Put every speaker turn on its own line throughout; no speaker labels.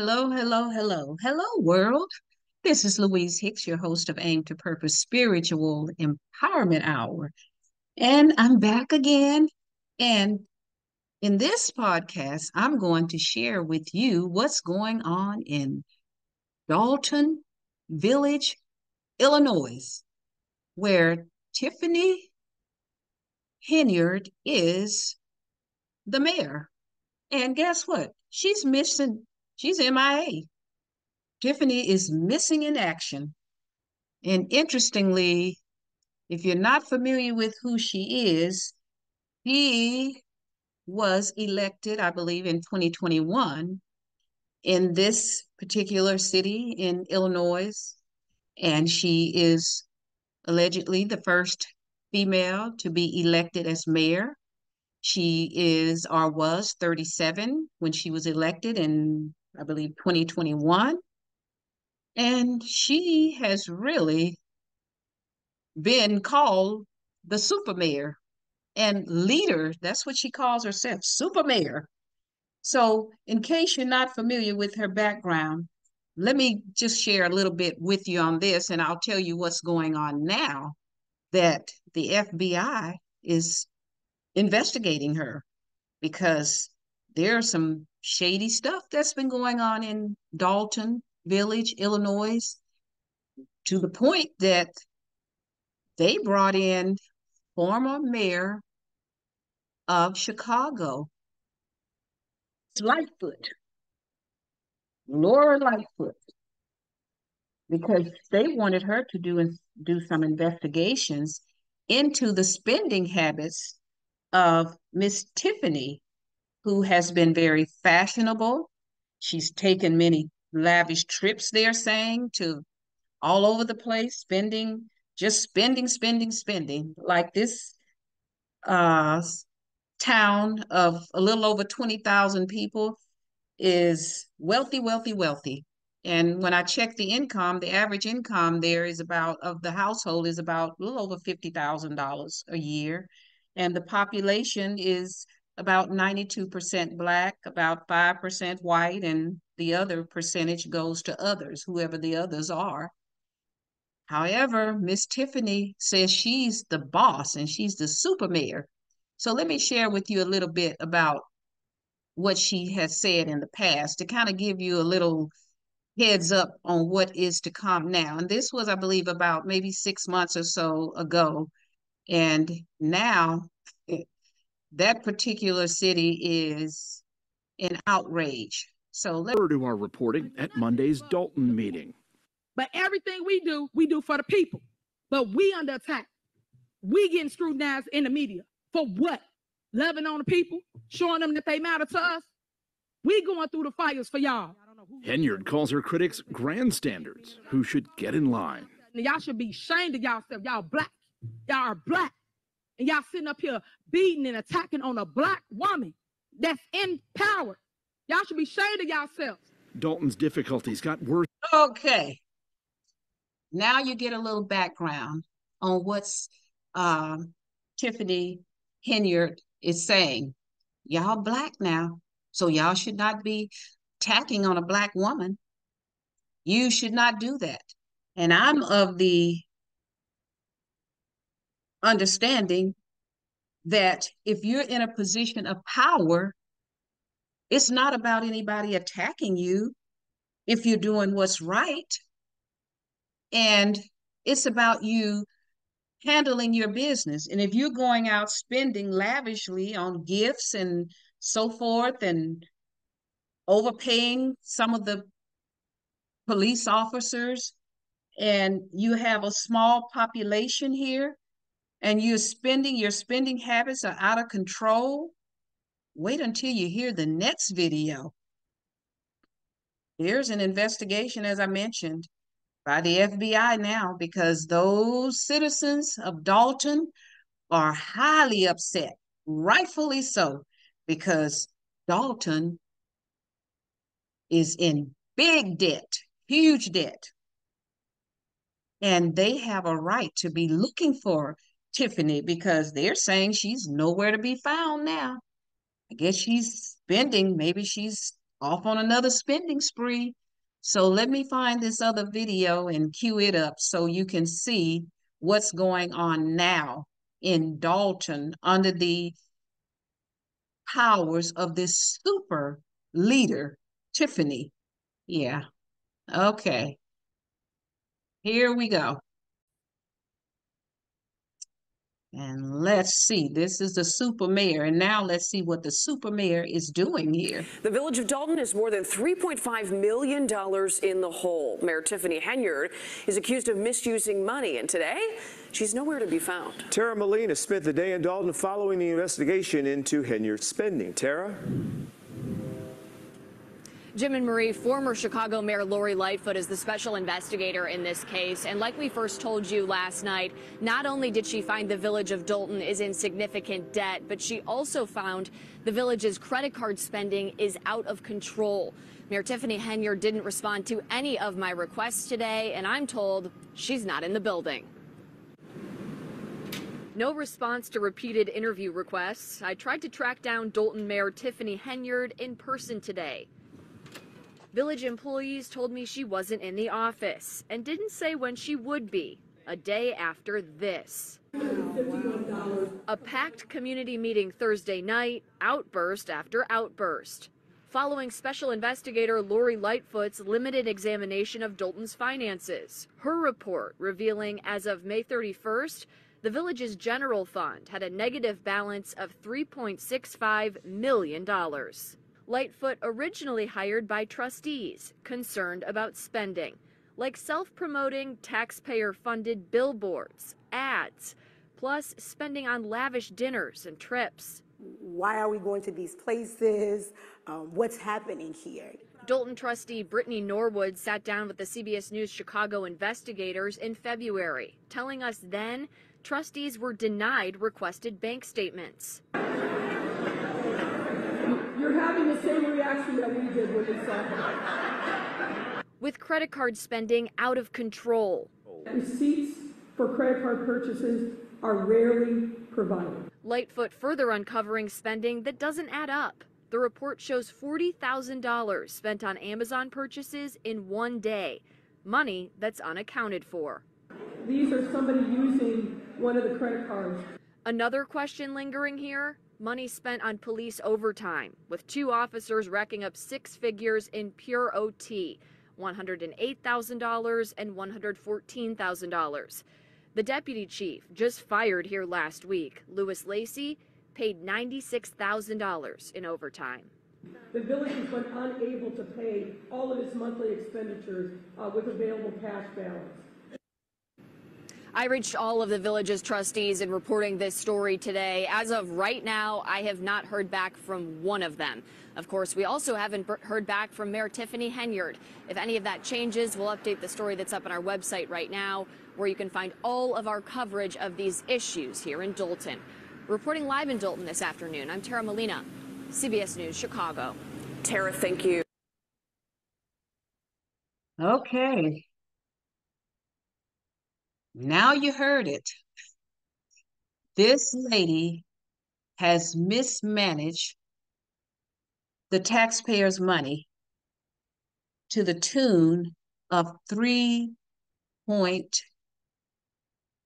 Hello, hello, hello, hello, world. This is Louise Hicks, your host of Aim to Purpose Spiritual Empowerment Hour. And I'm back again. And in this podcast, I'm going to share with you what's going on in Dolton Village, Illinois, where Tiffany Henyard is the mayor. And guess what? She's missing, she's MIA. Tiffany is missing in action. And interestingly, if you're not familiar with who she was elected, I believe, in 2021 in this particular city in Illinois. And she is allegedly the first female to be elected as mayor. She is or was 37 when she was elected in, I believe, 2021. And she has really been called the super mayor and leader. That's what she calls herself, super mayor. So, in case you're not familiar with her background, let me just share a little bit with you on this, and I'll tell you what's going on now that the FBI is investigating her because there's some shady stuff that's been going on in Dolton Village, Illinois, to the point that they brought in former mayor of Chicago, Lightfoot, Laura Lightfoot, because they wanted her to do some investigations into the spending habits of Miss Tiffany, who has been very fashionable. She's taken many lavish trips, they're saying, to all over the place, spending, just spending, spending, spending. Like this uh, town of a little over 20,000 people is wealthy, wealthy, wealthy. And when I check the income, the average income there is about, of the household is about a little over $50,000 a year. And the population is about 92% Black, about 5% white, and the other percentage goes to others, whoever the others are. However, Miss Tiffany says she's the boss and she's the super mayor. So let me share with you a little bit about what she has said in the past to kind of give you a little heads up on what is to come now. And this was, I believe, about maybe 6 months or so ago. And now that particular city is in outrage. So let's
to our reporting at Monday's Dolton meeting.
But everything we do for the people. But we under attack. We getting scrutinized in the media. For what? Loving on the people? Showing them that they matter to us? We going through the fires for y'all.
Henyard calls her critics grandstanders who should get in line.
Y'all should be ashamed of yourself. Y'all black. Y'all are black. And y'all sitting up here beating and attacking on a black woman that's in power. Y'all should be ashamed of yourselves.
Dolton's difficulties got worse.
Okay. Now you get a little background on what's Tiffany Henyard is saying. Y'all black now, so y'all should not be attacking on a black woman. You should not do that. And I'm of the understanding that if you're in a position of power, it's not about anybody attacking you if you're doing what's right. And it's about you handling your business. And if you're going out spending lavishly on gifts and so forth and overpaying some of the police officers, and you have a small population here, and your spending habits are out of control, wait until you hear the next video. There's an investigation, as I mentioned, by the FBI now because those citizens of Dolton are highly upset, rightfully so, because Dolton is in big debt, huge debt. And they have a right to be looking for Tiffany because they're saying she's nowhere to be found now. I guess she's spending, maybe she's off on another spending spree. So let me find this other video and cue it up so you can see what's going on now in Dolton under the powers of this super leader, Tiffany. Yeah, okay, here we go. And let's see, this is the super mayor. And now let's see what the super mayor is doing here.
The village of Dolton is more than $3.5 million in the hole. Mayor Tiffany Henyard is accused of misusing money, and today she's nowhere to be found.
Tara Molina spent the day in Dolton following the investigation into Henyard's spending. Tara?
Jim and Marie, former Chicago Mayor Lori Lightfoot is the special investigator in this case. And like we first told you last night, not only did she find the village of Dolton is in significant debt, but she also found the village's credit card spending is out of control. Mayor Tiffany Henyard didn't respond to any of my requests today, and I'm told she's not in the building. No response to repeated interview requests. I tried to track down Dolton Mayor Tiffany Henyard in person today. Village employees told me she wasn't in the office and didn't say when she would be, a day after this. A packed community meeting Thursday night, outburst after outburst. Following special investigator Lori Lightfoot's limited examination of Dolton's finances. Her report revealing as of May 31st, the village's general fund had a negative balance of $3.65 million. Lightfoot originally hired by trustees concerned about spending, like self-promoting taxpayer-funded billboards, ads, plus spending on lavish dinners and trips.
Why are we going to these places? What's happening here?
Dolton trustee Brittany Norwood sat down with the CBS News Chicago investigators in February, telling us then trustees were denied requested bank statements.
You're having the same reaction that we did when we saw her.
With credit card spending out of control.
Receipts for credit card purchases are rarely provided.
Lightfoot further uncovering spending that doesn't add up. The report shows $40,000 spent on Amazon purchases in one day, money that's unaccounted for.
These are somebody using one of the credit cards.
Another question lingering here, money spent on police overtime, with 2 officers racking up 6 figures in pure OT, $108,000 and $114,000. The deputy chief, just fired here last week, Louis Lacey, paid $96,000 in overtime.
The village has been unable to pay all of its monthly expenditures with available cash balance.
I reached all of the village's trustees in reporting this story today. As of right now, I have not heard back from one of them. Of course, we also haven't heard back from Mayor Tiffany Henyard. If any of that changes, we'll update the story that's up on our website right now, where you can find all of our coverage of these issues here in Dolton. Reporting live in Dolton this afternoon, I'm Tara Molina, CBS News, Chicago.
Tara, thank you.
Okay. Now you heard it. This lady has mismanaged the taxpayers' money to the tune of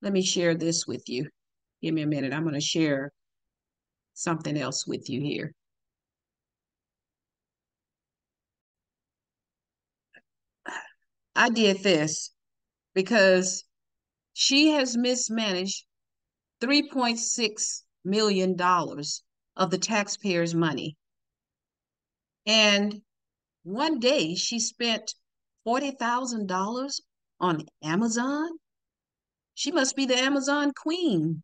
let me share this with you. Give me a minute. I'm going to share something else with you here. I did this because she has mismanaged $3.6 million of the taxpayers' money. And one day she spent $40,000 on Amazon. She must be the Amazon queen.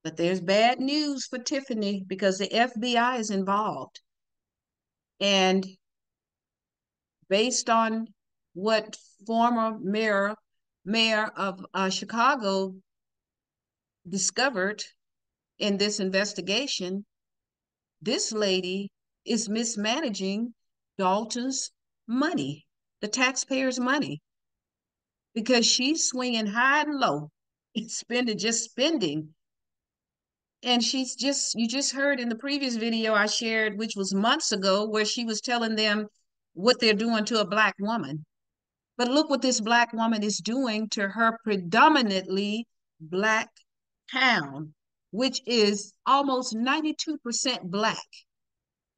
But there's bad news for Tiffany because the FBI is involved. And based on what former mayor of Chicago discovered in this investigation, this lady is mismanaging Dolton's money, the taxpayers' money, because she's swinging high and low and spending And you just heard in the previous video I shared, which was months ago, where she was telling them what they're doing to a Black woman. But look what this Black woman is doing to her predominantly Black town, which is almost 92% Black.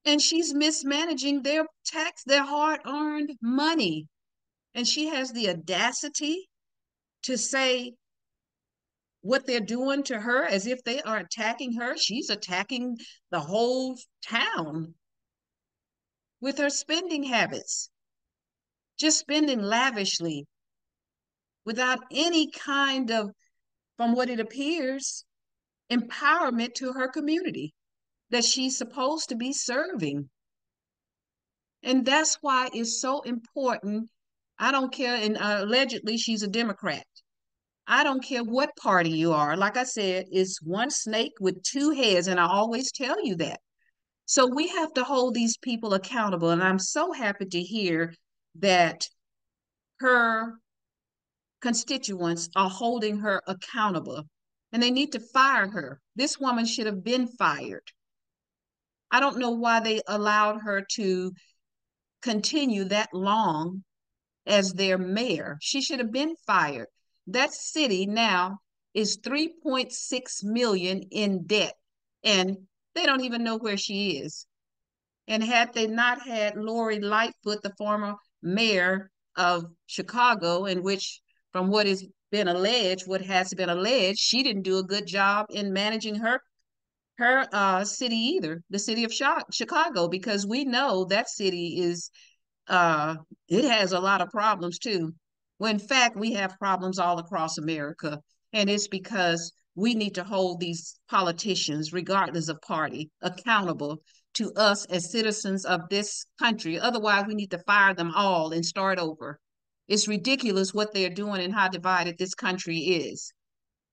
And she's mismanaging their hard-earned money. And she has the audacity to say what they're doing to her as if they are attacking her. She's attacking the whole town with her spending habits, just spending lavishly without any kind of, from what it appears, empowerment to her community that she's supposed to be serving. And that's why it's so important. I don't care, and allegedly she's a Democrat. I don't care what party you are. Like I said, it's one snake with two heads, and I always tell you that. So we have to hold these people accountable, and I'm so happy to hear that her constituents are holding her accountable, and they need to fire her. This woman should have been fired. I don't know why they allowed her to continue that long as their mayor. She should have been fired. That city now is 3.6 million in debt, and they don't even know where she is. And had they not had Lori Lightfoot, the former mayor of Chicago, in which, from what has been alleged, she didn't do a good job in managing her city either, the city of Chicago, because we know that city is it has a lot of problems too. When in fact we have problems all across America, and it's because we need to hold these politicians, regardless of party, accountable to us as citizens of this country. Otherwise, we need to fire them all and start over. It's ridiculous what they're doing and how divided this country is.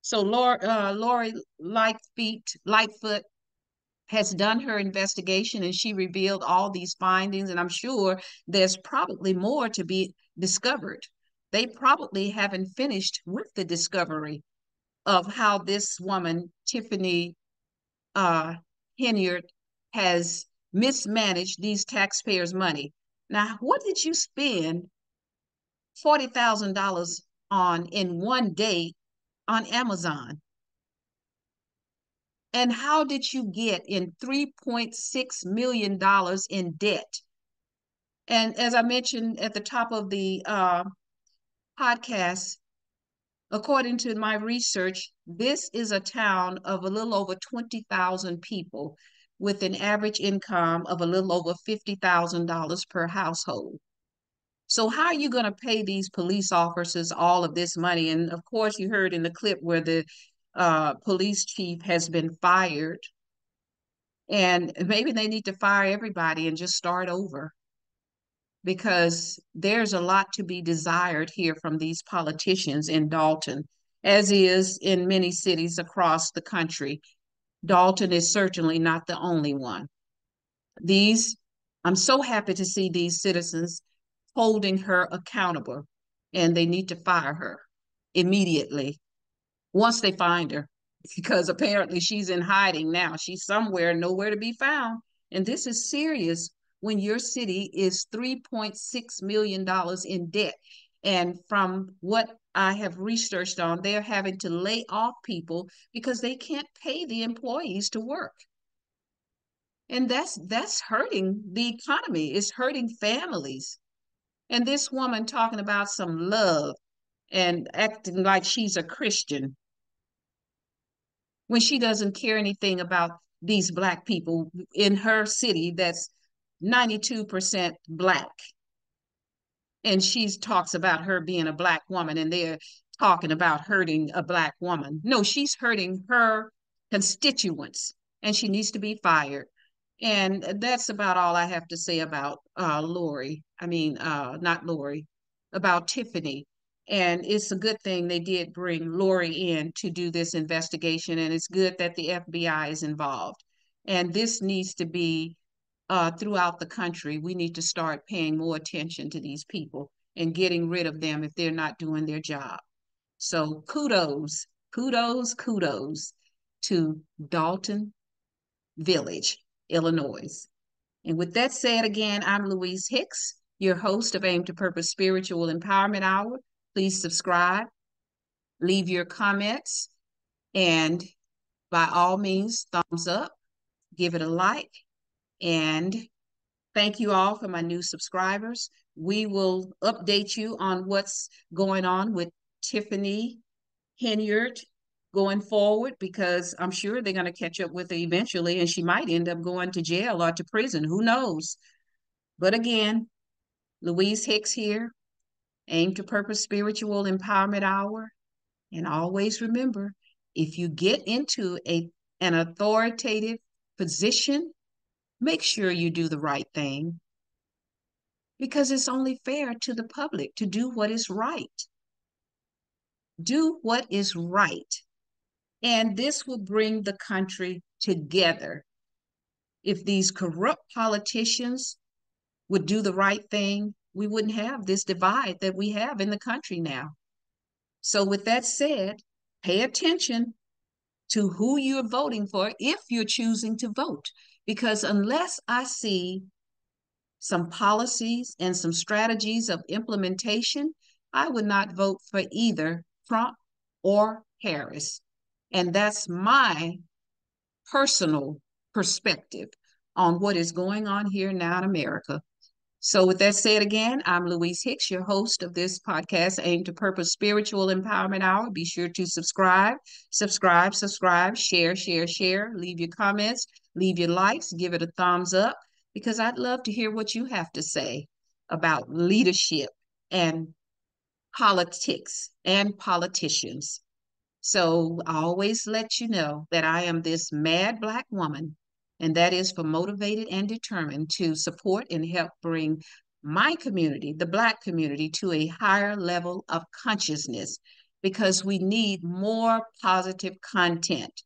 So Lori Lightfoot has done her investigation, and she revealed all these findings, and I'm sure there's probably more to be discovered. They probably haven't finished with the discovery of how this woman, Tiffany Henyard, has mismanaged these taxpayers' money. Now, what did you spend $40,000 on in one day on Amazon? And how did you get in $3.6 million in debt? And as I mentioned at the top of the podcast, according to my research, this is a town of a little over 20,000 people with an average income of a little over $50,000 per household. So how are you going to pay these police officers all of this money? And of course, you heard in the clip where the police chief has been fired. And maybe they need to fire everybody and just start over, because there's a lot to be desired here from these politicians in Dolton, as is in many cities across the country. Dolton is certainly not the only one. I'm so happy to see these citizens holding her accountable, and they need to fire her immediately once they find her, because apparently she's in hiding now. She's somewhere, nowhere to be found. And this is serious when your city is $3.6 million in debt. And from what I have researched on, they're having to lay off people because they can't pay the employees to work. And that's hurting the economy. It's hurting families. And this woman talking about some love and acting like she's a Christian when she doesn't care anything about these Black people in her city that's 92% Black. And she talks about her being a Black woman, and they're talking about hurting a Black woman. No, she's hurting her constituents, and she needs to be fired. And that's about all I have to say about not Lori, about Tiffany. And it's a good thing they did bring Lori in to do this investigation, and it's good that the FBI is involved. And this needs to be throughout the country. We need to start paying more attention to these people and getting rid of them if they're not doing their job. So kudos, kudos, kudos. to Dalton Village, Illinois. And with that said, again, I'm Louise Hicks, your host of Aim to Purpose Spiritual Empowerment Hour. Please subscribe, leave your comments, and by all means, thumbs up, give it a like, and thank you all for my new subscribers. We will update you on what's going on with Tiffany Henyard going forward, because I'm sure they're going to catch up with her eventually, and she might end up going to jail or to prison. Who knows? But again, Louise Hicks here, Aim to Purpose Spiritual Empowerment Hour. And always remember, if you get into an authoritative position, make sure you do the right thing, because it's only fair to the public to do what is right. Do what is right. And this will bring the country together. If these corrupt politicians would do the right thing, we wouldn't have this divide that we have in the country now. So with that said, pay attention to who you're voting for if you're choosing to vote, because unless I see some policies and some strategies of implementation, I would not vote for either Trump or Harris. And that's my personal perspective on what is going on here now in America. So with that said, again, I'm Louise Hicks, your host of this podcast, Aim to Purpose Spiritual Empowerment Hour. Be sure to subscribe, share, leave your comments, leave your likes, give it a thumbs up, because I'd love to hear what you have to say about leadership and politics and politicians. So I always let you know that I am this mad Black woman, and that is for motivated and determined to support and help bring my community, the Black community, to a higher level of consciousness, because we need more positive content.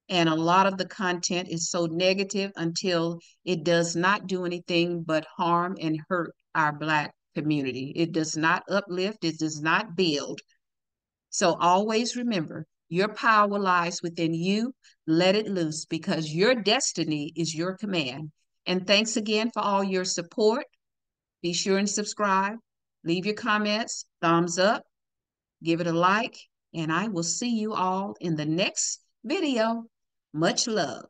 And a lot of the content is so negative until it does not do anything but harm and hurt our Black community. It does not uplift, it does not build. So always remember, your power lies within you. Let it loose, because your destiny is your command. And thanks again for all your support. Be sure and subscribe. Leave your comments, thumbs up, give it a like, and I will see you all in the next video. Much love.